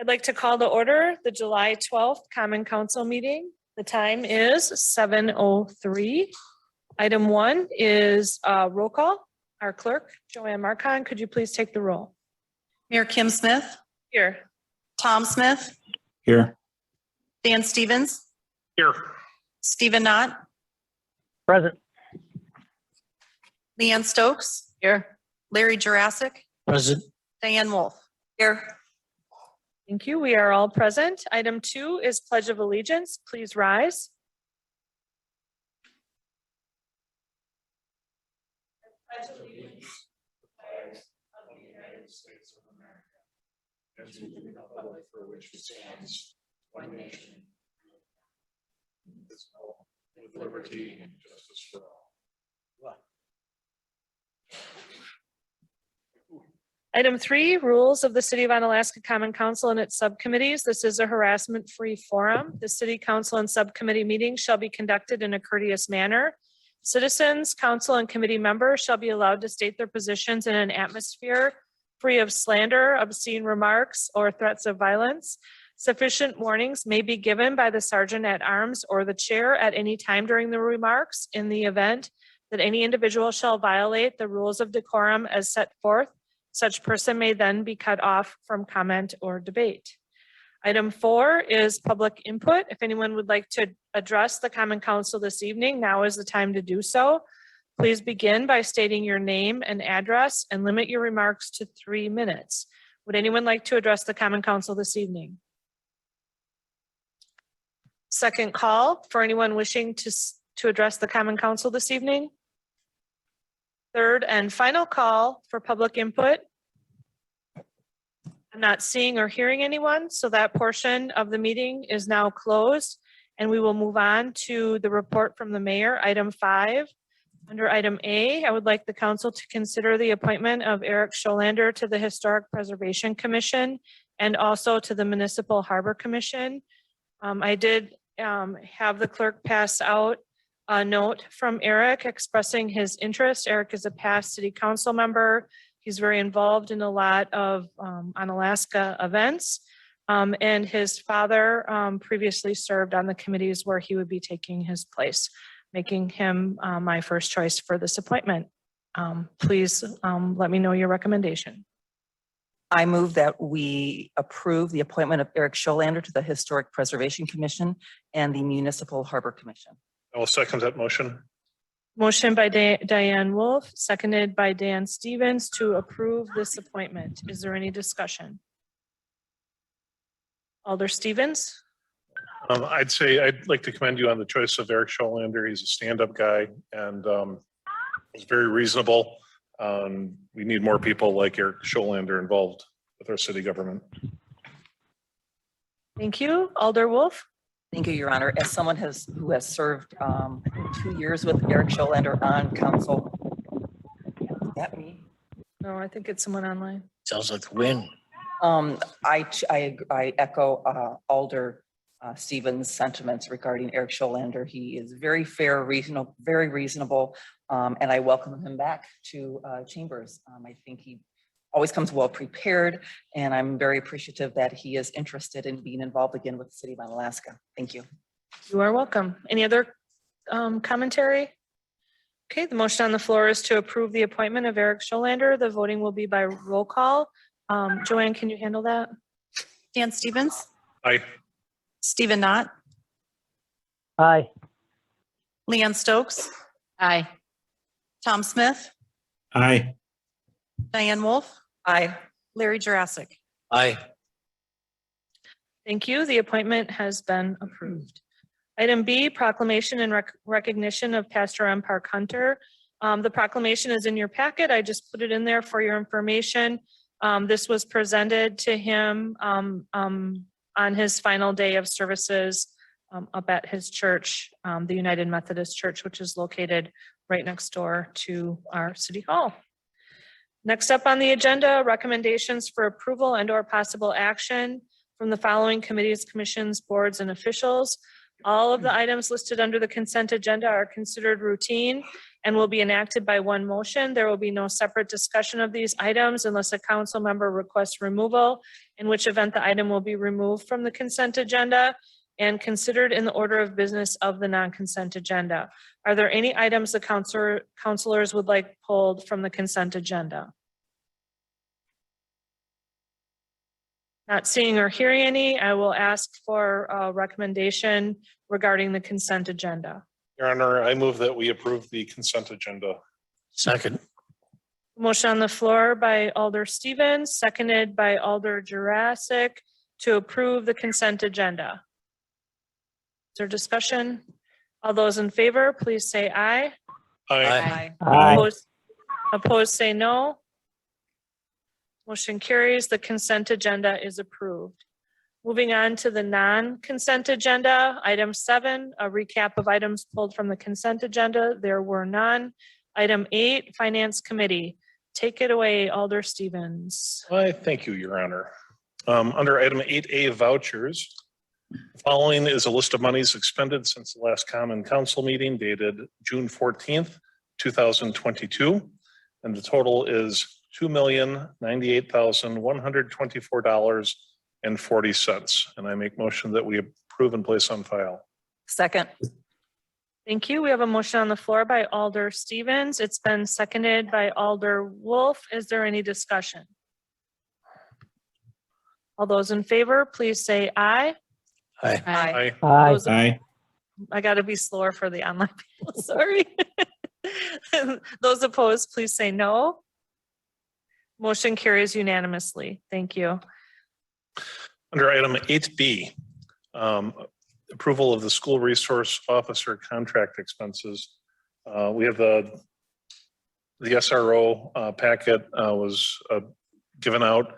I'd like to call to order the July 12th Common Council meeting. The time is 7:03. Item 1 is roll call. Our clerk, Joanne Marcon, could you please take the roll? Mayor Kim Smith, Here. Tom Smith, Here. Dan Stevens, Here. Stephen Knott, Present. Leanne Stokes, Here. Larry Jurassic, Present. Diane Wolf. Here. Thank you. We are all present. Item 2 is Pledge of Allegiance. Please rise. I pledge allegiance to the flag of the United States of America and to the republic for which it stands, one nation, Indivisible, with liberty and justice for all. Item 3, rules of the City of Onalaska Common Council and its subcommittees. This is a harassment-free forum. The City Council and subcommittee meetings shall be conducted in a courteous manner. Citizens, council, and committee members shall be allowed to state their positions in an atmosphere free of slander, obscene remarks, or threats of violence. Sufficient warnings may be given by the sergeant at arms or the chair at any time during the remarks. In the event that any individual shall violate the rules of decorum as set forth, such person may then be cut off from comment or debate. Item 4 is public input. If anyone would like to address the Common Council this evening, now is the time to do so. Please begin by stating your name and address and limit your remarks to 3 minutes. Would anyone like to address the Common Council this evening? Second call for anyone wishing to address the Common Council this evening. Third and final call for public input. I'm not seeing or hearing anyone, so that portion of the meeting is now closed, and we will move on to the report from the mayor, item 5. Under item A, I would like the council to consider the appointment of Eric Scholander to the Historic Preservation Commission and also to the Municipal Harbor Commission. I did have the clerk pass out a note from Eric expressing his interest. Eric is a past city council member. He's very involved in a lot of Onalaska events. And his father previously served on the committees where he would be taking his place, making him my first choice for this appointment. Please let me know your recommendation. I move that we approve the appointment of Eric Scholander to the Historic Preservation Commission and the Municipal Harbor Commission. I will second that motion. Motion by Diane Wolf, seconded by Dan Stevens to approve this appointment. Is there any discussion? Alder Stevens? I'd say I'd like to commend you on the choice of Eric Scholander. He's a stand-up guy and he's very reasonable. We need more people like Eric Scholander involved with our city government. Thank you. Alder Wolf? Thank you, Your Honor. As someone who has served 2 years with Eric Scholander on council. Is that me? No, I think it's someone online. Sounds like a win. I echo Alder Stevens' sentiments regarding Eric Scholander. He is very fair, reasonable, very reasonable, and I welcome him back to Chambers. I think he always comes well prepared, and I'm very appreciative that he is interested in being involved again with the city of Onalaska. Thank you. You are welcome. Any other commentary? Okay, the motion on the floor is to approve the appointment of Eric Scholander. The voting will be by roll call. Joanne, can you handle that? Dan Stevens? Aye. Stephen Knott? Aye. Leanne Stokes? Aye. Tom Smith? Aye. Diane Wolf? Aye. Larry Jurassic? Aye. Thank you. The appointment has been approved. Item B, proclamation and recognition of Pastor M. Park Hunter. The proclamation is in your packet. I just put it in there for your information. This was presented to him on his final day of services up at his church, the United Methodist Church, which is located right next door to our City Hall. Next up on the agenda, recommendations for approval and/or possible action from the following committees, commissions, boards, and officials. All of the items listed under the consent agenda are considered routine and will be enacted by one motion. There will be no separate discussion of these items unless a council member requests removal, in which event the item will be removed from the consent agenda and considered in the order of business of the non-consent agenda. Are there any items the councilors would like pulled from the consent agenda? Not seeing or hearing any, I will ask for a recommendation regarding the consent agenda. Your Honor, I move that we approve the consent agenda. Second. Motion on the floor by Alder Stevens, seconded by Alder Jurassic to approve the consent agenda. Is there discussion? All those in favor, please say aye. Aye. Aye. Opposed, say no. Motion carries. The consent agenda is approved. Moving on to the non-consent agenda, item 7, a recap of items pulled from the consent agenda. There were none. Item 8, Finance Committee. Take it away, Alder Stevens. Thank you, Your Honor. Under item 8A vouchers, the following is a list of monies expended since the last common council meeting dated June 14th, 2022. And the total is $2,098,124.40. And I make motion that we approve and place on file. Second. Thank you. We have a motion on the floor by Alder Stevens. It's been seconded by Alder Wolf. Is there any discussion? All those in favor, please say aye. Aye. Aye. Aye. Those- Aye. I got to be slower for the online people, sorry. Those opposed, please say no. Motion carries unanimously. Thank you. Under item 8B, approval of the school resource officer contract expenses. We have the SRO packet was given out.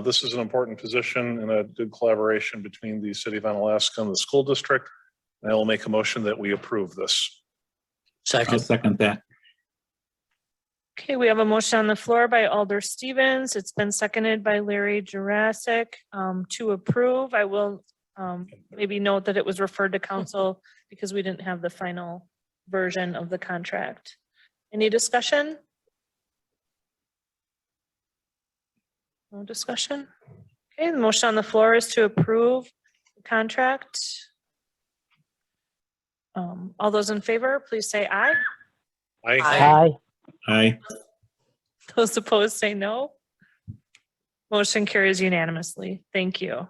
This is an important position and a good collaboration between the city of Onalaska and the school district. And I will make a motion that we approve this. I'll Second. second that. Okay, we have a motion on the floor by Alder Stevens. It's been seconded by Larry Jurassic to approve. I will maybe note that it was referred to council because we didn't have the final version of the contract. Any discussion? No discussion? Okay, the motion on the floor is to approve the contract. All those in favor, please say aye. Aye. Aye. Aye. Those opposed say no. Motion carries unanimously. Thank you.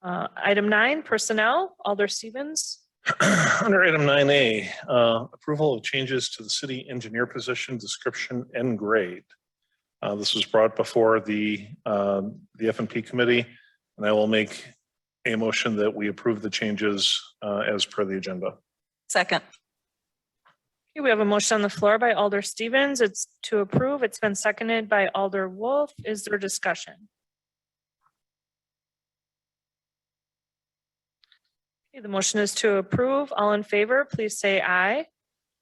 Item 9, personnel, Alder Stevens. Under item 9A, approval of changes to the city engineer position, description and grade. This was brought before the F&P committee, and I will make a motion that we approve the changes as per the agenda. Second. Okay, we have a motion on the floor by Alder Stevens. It's to approve. It's been seconded by Alder Wolf. Is there discussion? Okay, the motion is to approve. All in favor, please say aye.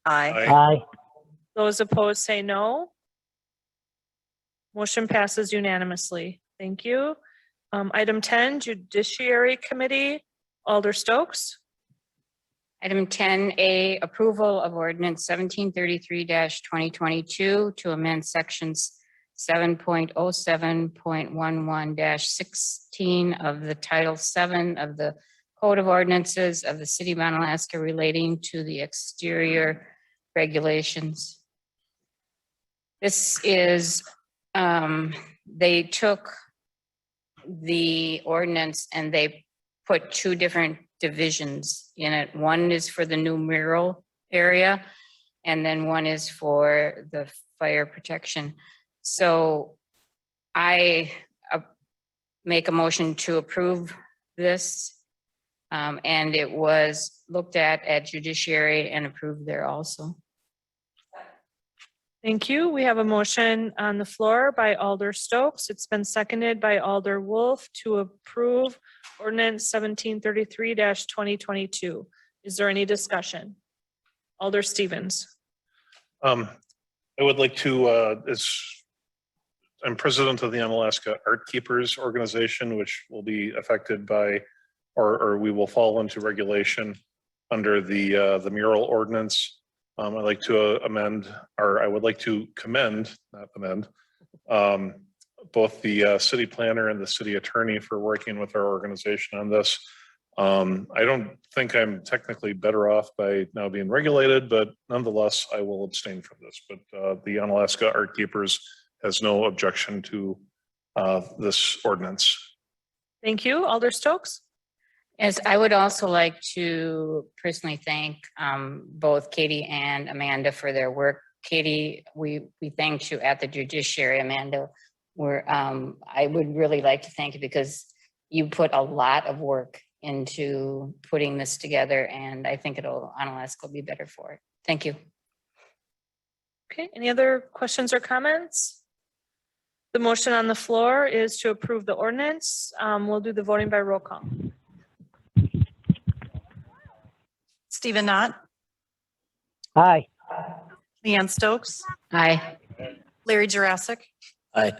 Aye. Aye. Those opposed say no. Motion passes unanimously. Thank you. Item 10, Judiciary Committee, Alder Stokes. Item 10A, approval of ordinance 1733-2022 to amend sections 7.07.11-16 of the Title 7 of the Code of Ordinances of the City of Onalaska relating to the exterior regulations. This is, they took the ordinance and they put two different divisions in it. One is for the new mural area, and then one is for the fire protection. So I make a motion to approve this. And it was looked at Judiciary and approved there also. Thank you. We have a motion on the floor by Alder Stokes. It's been seconded by Alder Wolf to approve ordinance 1733-2022. Is there any discussion? Alder Stevens. I would like to, I'm president of the Onalaska Art Keepers Organization, which will be affected by or we will fall into regulation under the mural ordinance. I'd like to amend, or I would like to commend, not amend, both the city planner and the city attorney for working with our organization on this. I don't think I'm technically better off by now being regulated, but nonetheless, I will abstain from this. But the Onalaska Art Keepers has no objection to this ordinance. Thank you. Alder Stokes? Yes, I would also like to personally thank both Katie and Amanda for their work. Katie, we thanked you at the judiciary. Amanda, I would really like to thank you because you put a lot of work into putting this together, and I think Onalaska will be better for it. Thank you. Okay, any other questions or comments? The motion on the floor is to approve the ordinance. We'll do the voting by roll call. Stephen Knott, Aye. Leanne Stokes, Aye. Larry Jurassic, Aye.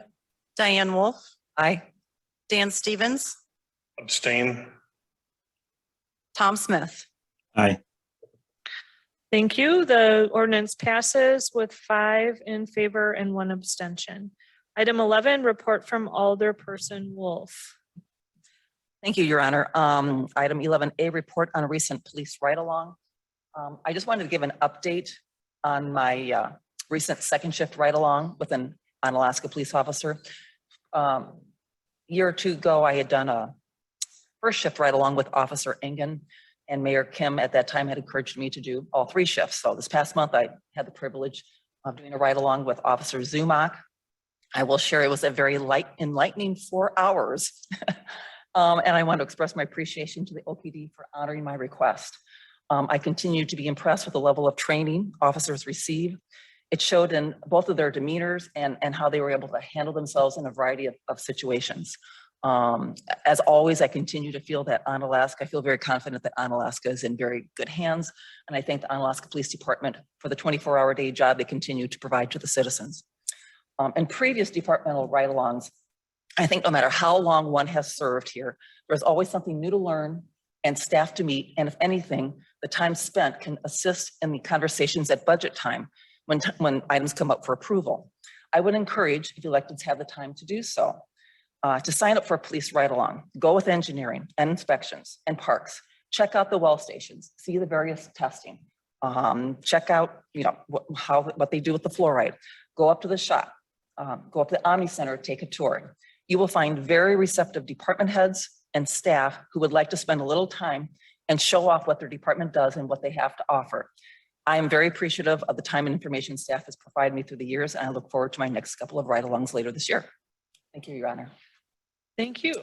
Diane Wolf, Aye. Dan Stevens, Abstain. Tom Smith. Aye. Thank you. The ordinance passes with 5 in favor and 1 abstention. Item 11, report from Alderperson Wolf. Thank you, Your Honor. Item 11A, report on a recent police ride-along. I just wanted to give an update on my recent second shift ride-along with an Onalaska police officer. Year or two ago, I had done a first shift ride-along with Officer Engen, and Mayor Kim at that time had encouraged me to do all 3 shifts. So this past month, I had the privilege of doing a ride-along with Officer Zumak. I will share it was a very enlightening 4 hours. And I want to express my appreciation to the OPD for honoring my request. I continue to be impressed with the level of training officers receive. It showed in both of their demeanors and how they were able to handle themselves in a variety of situations. As always, I continue to feel that I feel very confident that Onalaska is in very good hands. And I thank the Onalaska Police Department for the 24-hour day job they continue to provide to the citizens. In previous departmental ride-alongs, I think no matter how long one has served here, there's always something new to learn and staff to meet. And if anything, the time spent can assist in the conversations at budget time when items come up for approval. I would encourage, if electeds have the time to do so, to sign up for a police ride-along. Go with engineering and inspections and parks. Check out the well stations, see the various testing. Check out, what they do with the fluoride. Go up to the shop, go up to the Omni Center, take a tour. You will find very receptive department heads and staff who would like to spend a little time and show off what their department does and what they have to offer. I am very appreciative of the time and information staff has provided me through the years, and I look forward to my next couple of ride-alongs later this year. Thank you, Your Honor. Thank you.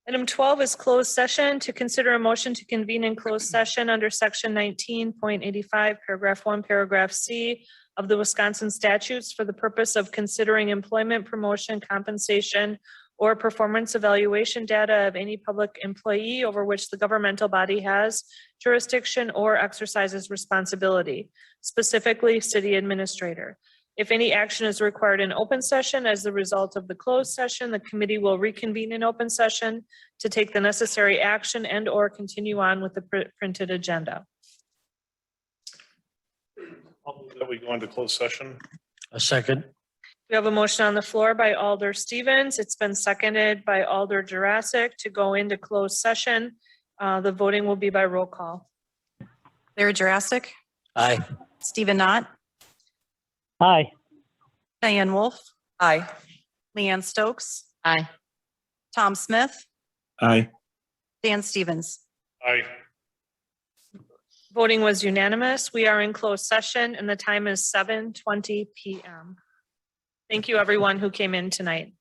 Item 12 is closed session. To consider a motion to convene in closed session under section 19.85, paragraph 1, paragraph C of the Wisconsin statutes for the purpose of considering employment, promotion, compensation, or performance evaluation data of any public employee over which the governmental body has jurisdiction or exercises responsibility, specifically city administrator. If any action is required in open session as the result of the closed session, the committee will reconvene in open session to take the necessary action and or continue on with the printed agenda. I'll move that we go into closed session. A second. We have a motion on the floor by Alder Stevens. It's been seconded by Alder Jurassic to go into closed session. The voting will be by roll call. Larry Jurassic, Aye. Stephen Knott, Aye. Diane Wolf, Aye. Leanne Stokes, Aye. Tom Smith, Aye. Dan Stevens. Aye. Voting was unanimous. We are in closed session and the time is 7:20 p.m. Thank you, everyone who came in tonight.